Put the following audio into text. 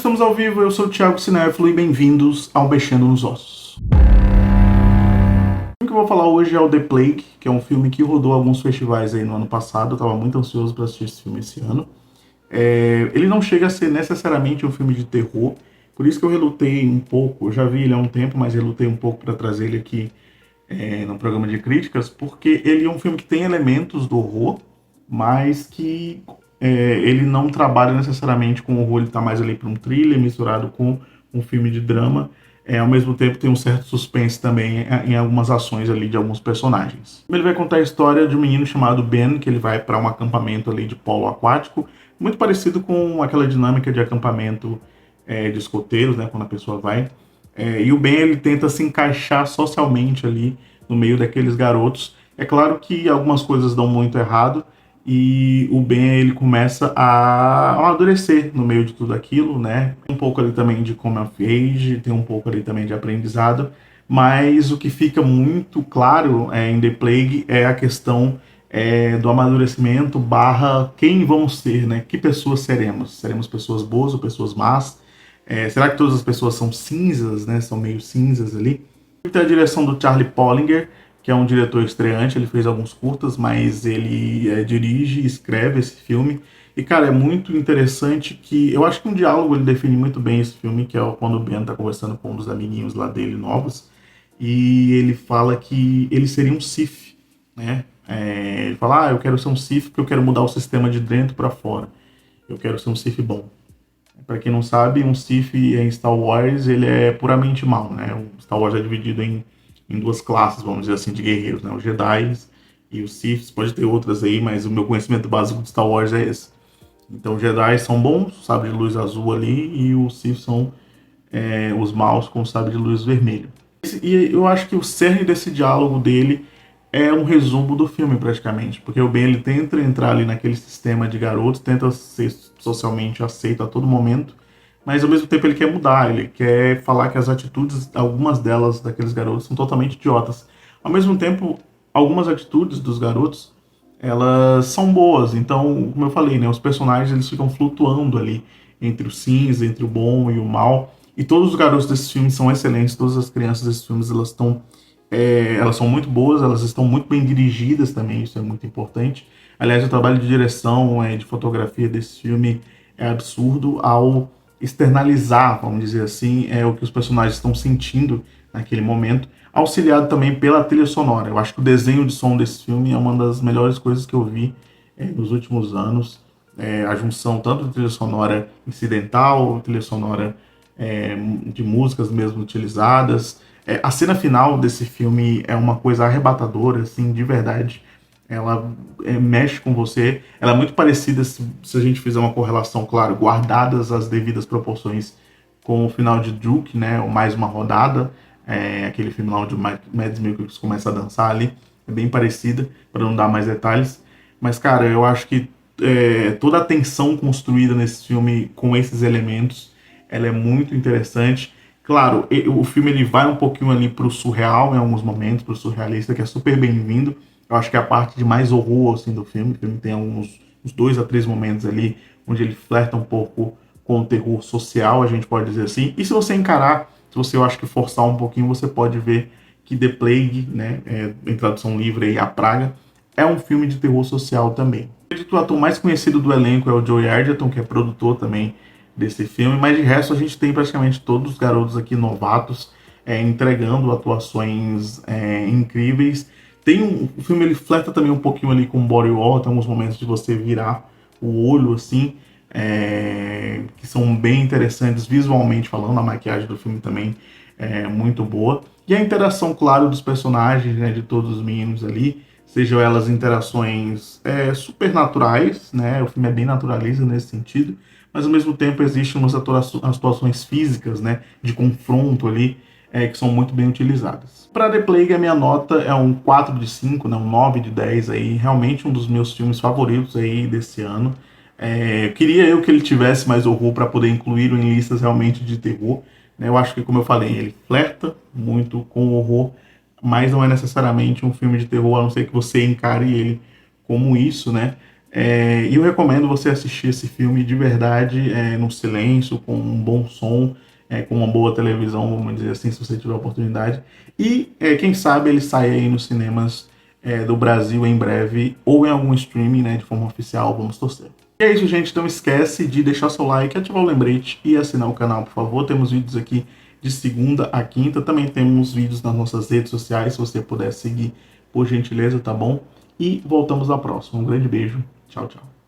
estamos ao vivo, eu sou o Thiago Cinéfilo e bem-vindos ao Mexendo nos Ossos. O que eu vou falar hoje é o The Plague, que é um filme que rodou alguns festivais aí no ano passado. Eu estava muito ansioso para assistir esse filme esse ano. Ele não chega a ser necessariamente um filme de terror, por isso que eu relutei um pouco. Eu já vi ele há um tempo, mas relutei um pouco para trazer ele aqui no programa de críticas, porque ele é um filme que tem elementos do horror, mas que ele não trabalha necessariamente com horror. Ele está mais ali para um thriller misturado com um filme de drama. Ao mesmo tempo tem um certo suspense também em algumas ações ali de alguns personagens. Ele vai contar a história de um menino chamado Ben, que ele vai para um acampamento ali de polo aquático, muito parecido com aquela dinâmica de acampamento de escoteiros, né, quando a pessoa vai. E o Ben, ele tenta se encaixar socialmente ali no meio daqueles garotos. É claro que algumas coisas dão muito errado e o Ben, ele começa a amadurecer no meio de tudo aquilo, né? Tem um pouco ali também de come of age, tem um pouco ali também de aprendizado, mas o que fica muito claro em The Plague é a questão do amadurecimento barra quem vamos ser, né? Que pessoas seremos? Seremos pessoas boas ou pessoas más? Será que todas as pessoas são cinzas, né? São meio cinzas ali. Tem a direção do Charlie Pollinger, que é um diretor estreante. Ele fez alguns curtas, mas ele dirige e escreve esse filme. E, cara, é muito interessante que... Eu acho que um diálogo ele define muito bem esse filme, que é quando o Ben tá conversando com um dos amiguinhos lá dele, novos, e ele fala que ele seria um Sith, né? Ele fala, eu quero ser um Sith porque eu quero mudar o sistema de dentro para fora. Eu quero ser um Sith bom. Para quem não sabe, um Sith em Star Wars, ele é puramente mal, né? O Star Wars é dividido em duas classes, vamos dizer assim, de guerreiros, né? Os Jedi e os Siths. Pode ter outras aí, mas o meu conhecimento básico de Star Wars é esse. Então, os Jedi são bons, sabre de luz azul ali, e os Sith são os maus com sabre de luz vermelho. E eu acho que o cerne desse diálogo dele é um resumo do filme, praticamente, porque o Ben, ele tenta entrar ali naquele sistema de garotos, tenta ser socialmente aceito a todo momento, mas ao mesmo tempo ele quer mudar, ele quer falar que as atitudes, algumas delas, daqueles garotos, são totalmente idiotas. Ao mesmo tempo, algumas atitudes dos garotos, elas são boas. Então, como eu falei, né, os personagens, eles ficam flutuando ali entre o cinza, entre o bom e o mal, e todos os garotos desses filmes são excelentes, todas as crianças desses filmes, elas são muito boas, elas estão muito bem dirigidas também, isso é muito importante. Aliás, o trabalho de direção, de fotografia desse filme é absurdo ao externalizar, vamos dizer assim, o que os personagens estão sentindo naquele momento, auxiliado também pela trilha sonora. Eu acho que o desenho de som desse filme é uma das melhores coisas que eu vi nos últimos anos. A junção tanto de trilha sonora incidental, trilha sonora de músicas mesmo utilizadas. A cena final desse filme é uma coisa arrebatadora, assim, de verdade. Ela mexe com você. Ela é muito parecida, se a gente fizer uma correlação, claro, guardadas as devidas proporções, com o final de Druk, né, ou Mais Uma Rodada, aquele filme lá onde o Mads Mikkelsen começa a dançar ali. É bem parecida, para não dar mais detalhes. Mas, cara, eu acho que toda a tensão construída nesse filme com esses elementos, ela é muito interessante. Claro, o filme ele vai um pouquinho ali pro surreal em alguns momentos, pro surrealista, que é super bem-vindo. Eu acho que é a parte de mais horror assim, do filme. O filme tem uns 2 a 3 momentos ali onde ele flerta um pouco com o terror social, a gente pode dizer assim. E se você encarar, se você, eu acho que forçar um pouquinho, você pode ver que The Plague, né, em tradução livre aí, A Praga, é um filme de terror social também. O ator mais conhecido do elenco é o Joey Edgerton, que é produtor também desse filme, mas de resto a gente tem praticamente todos os garotos aqui novatos entregando atuações incríveis. O filme ele flerta também um pouquinho ali com body horror, tem alguns momentos de você virar o olho assim, que são bem interessantes visualmente falando. A maquiagem do filme também é muito boa, e a interação, claro, dos personagens, né, de todos os meninos ali, sejam elas interações supernaturais, né? O filme é bem naturalista nesse sentido, mas ao mesmo tempo existem umas atuações físicas, né, de confronto ali, que são muito bem utilizadas. Para The Plague, a minha nota é um 4 de 5, né, um 9 de 10 aí, realmente um dos meus filmes favoritos aí desse ano. Queria eu que ele tivesse mais horror para poder incluir em listas realmente de terror, né? Eu acho que, como eu falei, ele flerta muito com o horror, mas não é necessariamente um filme de terror, a não ser que você encare ele como isso, né? E eu recomendo você assistir esse filme de verdade, no silêncio, com um bom som, com uma boa televisão, vamos dizer assim, se você tiver a oportunidade. E quem sabe ele sai aí nos cinemas do Brasil em breve, ou em algum streaming, né, de forma oficial, vamos torcer. E é isso, gente. Então esquece de deixar seu like, ativar o lembrete e assinar o canal, por favor. Temos vídeos aqui de segunda a quinta. Também temos vídeos nas nossas redes sociais, se você puder seguir, por gentileza, tá bom? E voltamos à próxima. Um grande beijo. Tchau, tchau.